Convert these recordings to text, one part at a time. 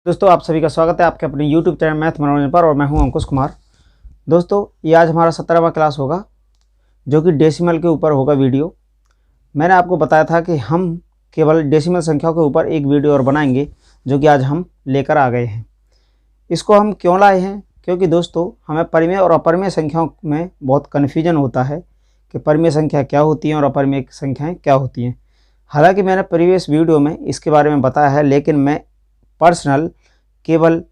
दोस्तों आप सभी का स्वागत है आपके अपने YouTube चैनल मैथ मनोरंजन पर। और मैं हूं अंकुश कुमार। दोस्तों ये आज हमारा 17वां क्लास होगा जो कि डेसिमल के ऊपर होगा वीडियो। मैंने आपको बताया था कि हम केवल डेसिमल संख्याओं के ऊपर एक वीडियो और बनाएंगे, जो कि आज हम लेकर आ गए हैं। इसको हम क्यों लाए हैं? क्योंकि दोस्तों हमें परिमेय और अपरिमेय संख्याओं में बहुत कन्फ्यूजन होता है कि परिमेय संख्या क्या होती हैं और अपरिमेय संख्याएँ क्या होती हैं। हालाँकि मैंने प्रीवियस वीडियो में इसके बारे में बताया है, लेकिन मैं पर्सनल केवल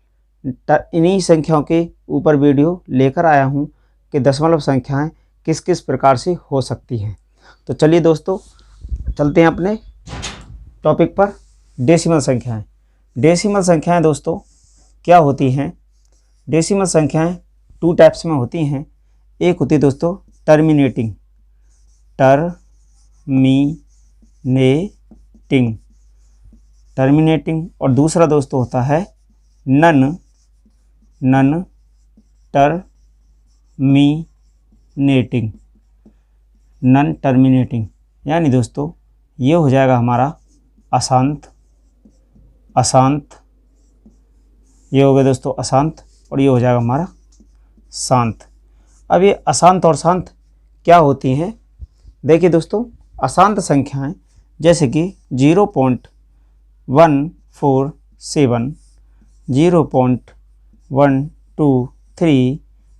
इन्हीं संख्याओं के ऊपर वीडियो लेकर आया हूं कि दशमलव संख्याएं किस किस प्रकार से हो सकती हैं। तो चलिए दोस्तों चलते हैं अपने टॉपिक पर। डेसिमल संख्याएं। डेसिमल संख्याएं दोस्तों क्या होती हैं? डेसिमल संख्याएं टू टाइप्स में होती हैं। एक होती है दोस्तों टर्मिनेटिंग टर्मिनेटिंग और दूसरा दोस्तों होता है नन टर्मिनेटिंग। यानी दोस्तों ये हो जाएगा हमारा अशांत, ये हो गया दोस्तों अशांत, और ये हो जाएगा हमारा शांत। अब ये अशांत और शांत क्या होती हैं? देखिए दोस्तों, अशांत संख्याएं जैसे कि 0.147, 0.123,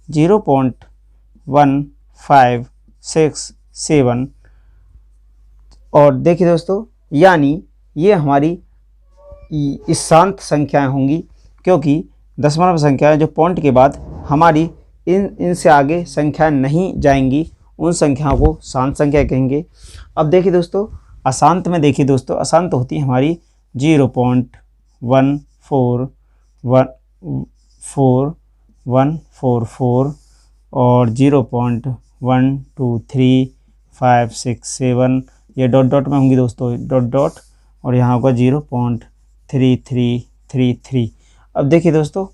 0.1567 और देखिए दोस्तों, यानी ये हमारी इस शांत संख्याएं होंगी, क्योंकि दशमलव संख्याएं जो पॉइंट के बाद हमारी इनसे आगे संख्याएं नहीं जाएंगी, उन संख्याओं को शांत संख्या कहेंगे। अब देखिए दोस्तों अशांत में, देखिए दोस्तों अशांत होती है हमारी 0.14144 और 0.12357, ये डॉट में होंगी दोस्तों, डॉट और यहाँ होगा 0.3333। अब देखिए दोस्तों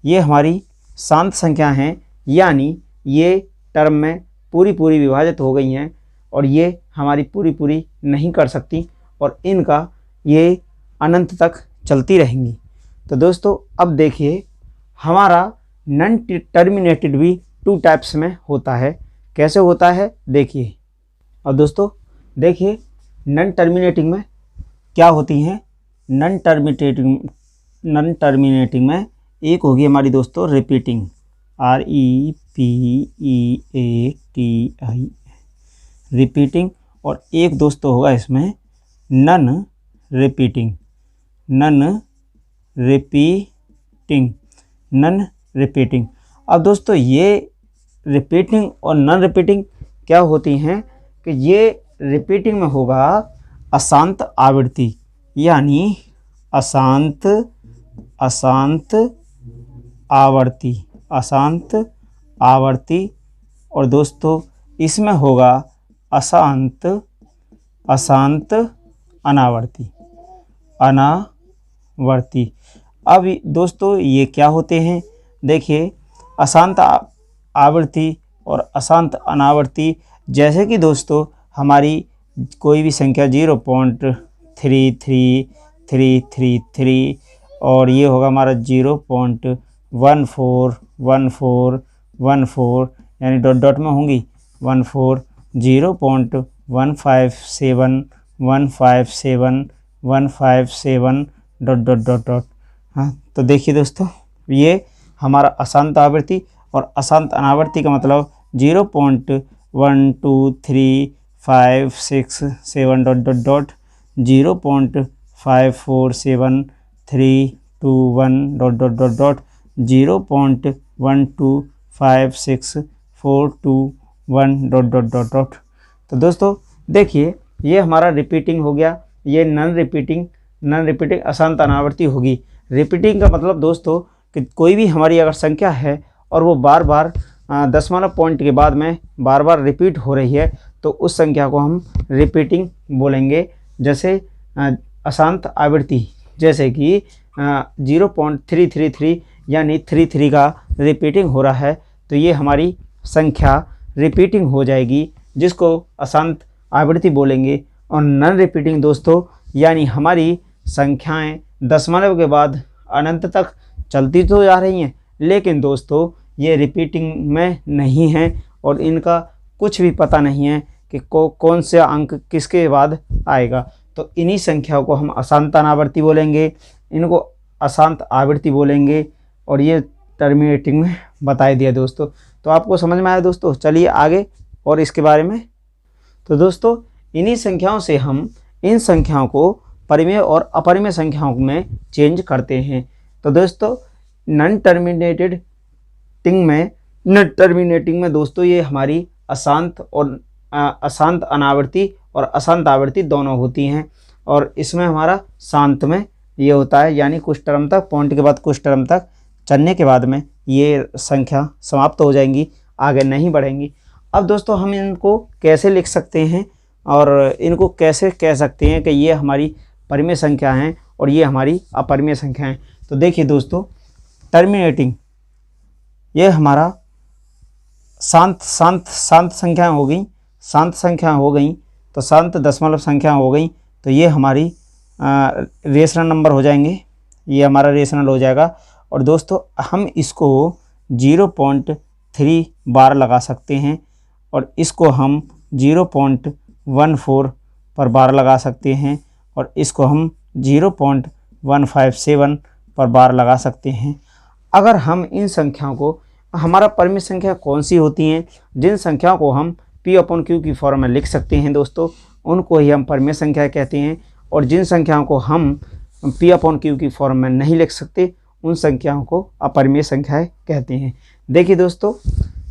ये हमारी शांत संख्या हैं, यानी ये टर्म में पूरी विभाजित हो गई हैं और ये हमारी पूरी नहीं कर सकती और इनका ये अनंत तक चलती रहेंगी। तो दोस्तों अब देखिए हमारा नन टर्मिनेटेड भी टू टाइप्स में होता है। कैसे होता है देखिए। अब दोस्तों देखिए नन टर्मिनेटिंग में क्या होती हैं? नन टर्मिनेटिंग में एक होगी हमारी दोस्तों रिपीटिंग, REPEATI रिपीटिंग, और एक दोस्तों होगा इसमें नन रिपीटिंग। अब दोस्तों ये रिपीटिंग और नन रिपीटिंग क्या होती हैं कि ये रिपीटिंग में होगा अशांत आवृत्ति, यानी अशांत आवर्ती, और दोस्तों इसमें होगा अशांत अनावर्ती। अब दोस्तों ये क्या होते हैं? देखिए अशांत आवृत्ति और अशांत अनावर्ती, जैसे कि दोस्तों हमारी कोई भी संख्या 0.33333 और ये होगा हमारा 0.141414 यानी डॉट में होंगी 14, 0.157 डॉट। हाँ, तो देखिए दोस्तों ये हमारा अशांत आवृत्ति और अशांत अनावर्ती का मतलब 0.12357 डॉट 0.547321 डॉट 0.1256421 डॉट। तो दोस्तों देखिए ये हमारा रिपीटिंग हो गया। ये नन रिपीटिंग अशांत अनावर्ती होगी। रिपीटिंग का मतलब दोस्तों कि कोई भी हमारी अगर संख्या है और वो बार बार दशमलव पॉइंट के बाद में बार बार रिपीट हो रही है, तो उस संख्या को हम रिपीटिंग बोलेंगे। जैसे अशांत आवृत्ति जैसे कि 0.333 यानी 33 का रिपीटिंग हो रहा है, तो ये हमारी संख्या रिपीटिंग हो जाएगी, जिसको अशांत आवृत्ति बोलेंगे। और नन रिपीटिंग दोस्तों यानी हमारी संख्याएं दशमलव के बाद अनंत तक चलती तो जा रही हैं, लेकिन दोस्तों ये रिपीटिंग में नहीं है और इनका कुछ भी पता नहीं है कि कौन से अंक किसके बाद आएगा। तो इन्हीं संख्याओं को हम अशांत अनावर्ती बोलेंगे, इनको अशांत आवृत्ति बोलेंगे, और ये टर्मिनेटिंग में बता दिया दोस्तों। तो आपको समझ में आया दोस्तों। चलिए आगे और इसके बारे में। तो दोस्तों इन्हीं संख्याओं से हम इन संख्याओं को परिमेय और अपरिमेय संख्याओं में चेंज करते हैं। तो दोस्तों नॉन टर्मिनेटिंग में दोस्तों ये हमारी अशांत और अशांत अनावर्ती और अशांत आवृत्ति दोनों होती हैं, और इसमें हमारा शांत में ये होता है, यानी कुछ टर्म तक, पॉइंट के बाद कुछ टर्म तक चलने के बाद में ये संख्या समाप्त हो जाएंगी, आगे नहीं बढ़ेंगी। अब दोस्तों हम इनको कैसे लिख सकते हैं और इनको कैसे कह सकते हैं कि ये हमारी परिमेय संख्या हैं और ये हमारी अपरिमेय संख्या हैं। तो देखिए दोस्तों, टर्मिनेटिंग ये हमारा शांत संख्याएं हो गई, शांत संख्याएं हो गई, तो शांत दशमलव संख्या हो गई, तो ये हमारी रेशनल नंबर हो जाएंगे, ये हमारा रेशनल हो जाएगा। और दोस्तों हम इसको 0.3 बार लगा सकते हैं और इसको हम 0.14 पर बार लगा सकते हैं और इसको हम 0.157 पर बार लगा सकते हैं। अगर हम इन संख्याओं को, हमारा परिमेय संख्या कौन सी होती हैं, जिन संख्याओं को हम P/Q की फॉर्म में लिख सकते हैं दोस्तों, उनको ही हम परिमेय संख्या कहते हैं, और जिन संख्याओं को हम P/Q की फॉर्म में नहीं लिख सकते उन संख्याओं को अपरिमेय संख्याएं कहते हैं। देखिए दोस्तों,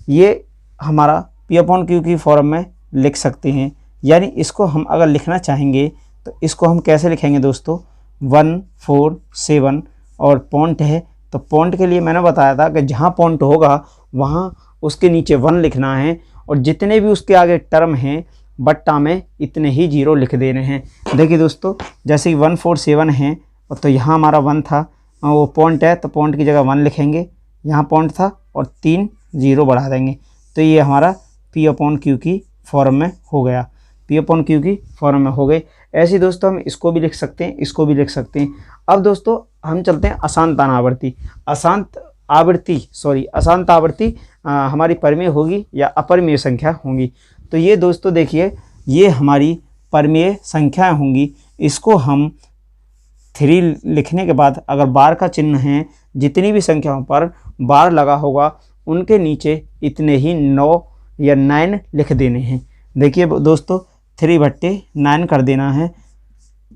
ये हमारा P/Q की फॉर्म में लिख सकते हैं, यानी इसको हम अगर लिखना चाहेंगे तो इसको हम कैसे लिखेंगे दोस्तों, 147 और पॉइंट है, तो पॉइंट के लिए मैंने बताया था कि जहाँ पॉइंट होगा वहाँ उसके नीचे 1 लिखना है, और जितने भी उसके आगे टर्म हैं बट्टा में इतने ही 0 लिख देने हैं। देखिए दोस्तों, जैसे कि 147 है तो यहाँ हमारा 1 था, वो पॉइंट है तो पॉइंट की जगह 1 लिखेंगे, यहाँ पॉइंट था और 3 0 बढ़ा देंगे, तो ये हमारा P/Q की फॉर्म में हो गया, P/Q की फॉर्म में हो गई। ऐसे ही दोस्तों हम इसको भी लिख सकते हैं, इसको भी लिख सकते हैं। अब दोस्तों हम चलते हैं अशांत अनावर्ती। अशांत आवृत्ति हमारी परिमेय होगी या अपरिमेय संख्या होंगी। तो ये दोस्तों देखिए, ये हमारी परिमेय संख्याएं होंगी। इसको हम 3 लिखने के बाद अगर बार का चिन्ह है, जितनी भी संख्याओं पर बार लगा होगा उनके नीचे इतने ही 9 या 9 लिख देने हैं। देखिए दोस्तों, 3/9 कर देना है,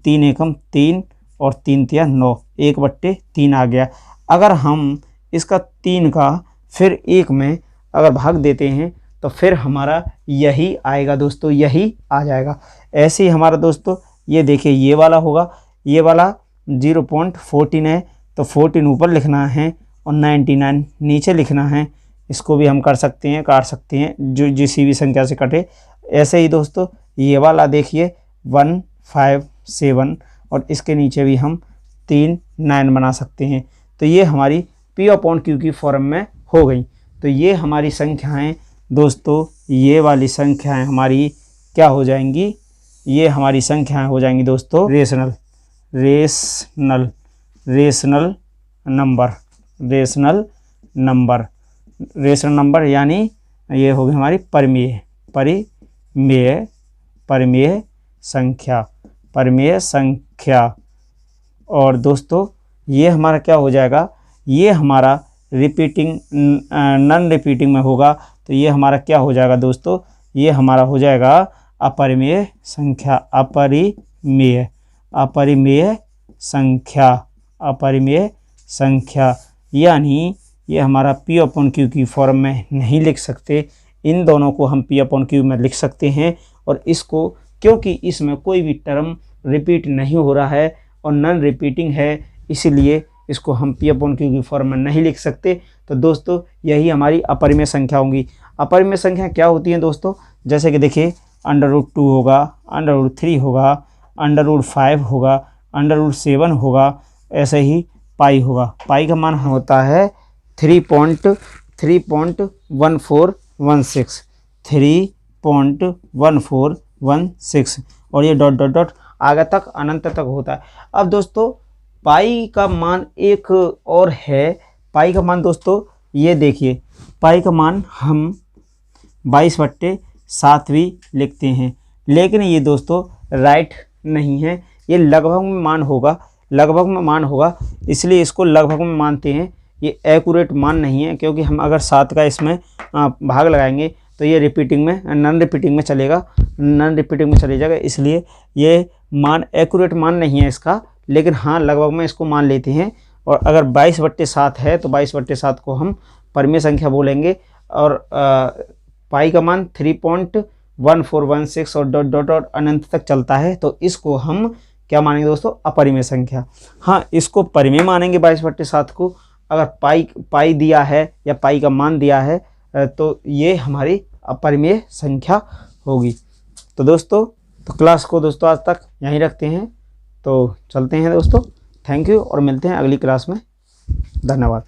3 एकम 3 और 3 तिया 9, 1/3 आ गया। अगर हम इसका 3 का फिर 1 में अगर भाग देते हैं तो फिर हमारा यही आएगा दोस्तों, यही आ जाएगा। ऐसे ही हमारा दोस्तों ये देखिए, ये वाला होगा, ये वाला 0.14 है तो 14 ऊपर लिखना है और 99 नीचे लिखना है। इसको भी हम कर सकते हैं, काट सकते हैं, जो जिसी भी संख्या से कटे। ऐसे ही दोस्तों ये वाला देखिए 157 और इसके नीचे भी हम 3 9 बना सकते हैं। तो ये हमारी P/Q की फॉर्म में हो गई। तो ये हमारी संख्याएं दोस्तों, ये वाली संख्याएं हमारी क्या हो जाएंगी, ये हमारी संख्याएं हो जाएंगी दोस्तों रेशनल नंबर, यानी ये होगी हमारी परिमेय संख्या। और दोस्तों ये हमारा क्या हो जाएगा, ये हमारा नॉन रिपीटिंग में होगा, तो ये हमारा क्या हो जाएगा दोस्तों, ये हमारा हो जाएगा अपरिमेय संख्या। यानी ये हमारा P/Q की फॉर्म में नहीं लिख सकते, इन दोनों को हम P/Q में लिख सकते हैं। और इसको, क्योंकि इसमें कोई भी टर्म रिपीट नहीं हो रहा है और नॉन रिपीटिंग है, इसीलिए इसको हम P/Q की फॉर्म में नहीं लिख सकते। तो दोस्तों यही हमारी अपरिमेय संख्या होंगी। अपरिमेय संख्या क्या होती हैं दोस्तों, जैसे कि देखिए √2 होगा, √3 होगा, √5 होगा, √7 होगा, ऐसे ही पाई होगा। पाई का मान होता है 3.1416 और ये डॉट आगे तक अनंत तक होता है। अब दोस्तों पाई का मान एक और है। पाई का मान दोस्तों ये देखिए, पाई का मान हम 22/7 भी लिखते हैं, लेकिन ये दोस्तों राइट नहीं है, ये लगभग में मान होगा, लगभग में मान होगा, इसलिए इसको लगभग में मानते हैं। ये एक्यूरेट मान नहीं है, क्योंकि हम अगर 7 का इसमें भाग लगाएंगे तो ये रिपीटिंग में, नॉन रिपीटिंग में चलेगा, नॉन रिपीटिंग में चले जाएगा, इसलिए ये मान एक्यूरेट मान नहीं है इसका, लेकिन हाँ लगभग में इसको मान लेते हैं। और अगर 22/7 है तो 22/7 को हम परिमेय संख्या बोलेंगे, और पाई का मान 3.1416 और डॉट डॉट डॉट अनंत तक चलता है, तो इसको हम क्या मानेंगे दोस्तों, अपरिमेय संख्या। हाँ, इसको परिमेय मानेंगे 22/7 को। अगर पाई दिया है या पाई का मान दिया है तो ये हमारी अपरिमेय संख्या होगी। तो दोस्तों, तो क्लास को दोस्तों आज तक यहीं रखते हैं, तो चलते हैं दोस्तों। थैंक यू और मिलते हैं अगली क्लास में। धन्यवाद।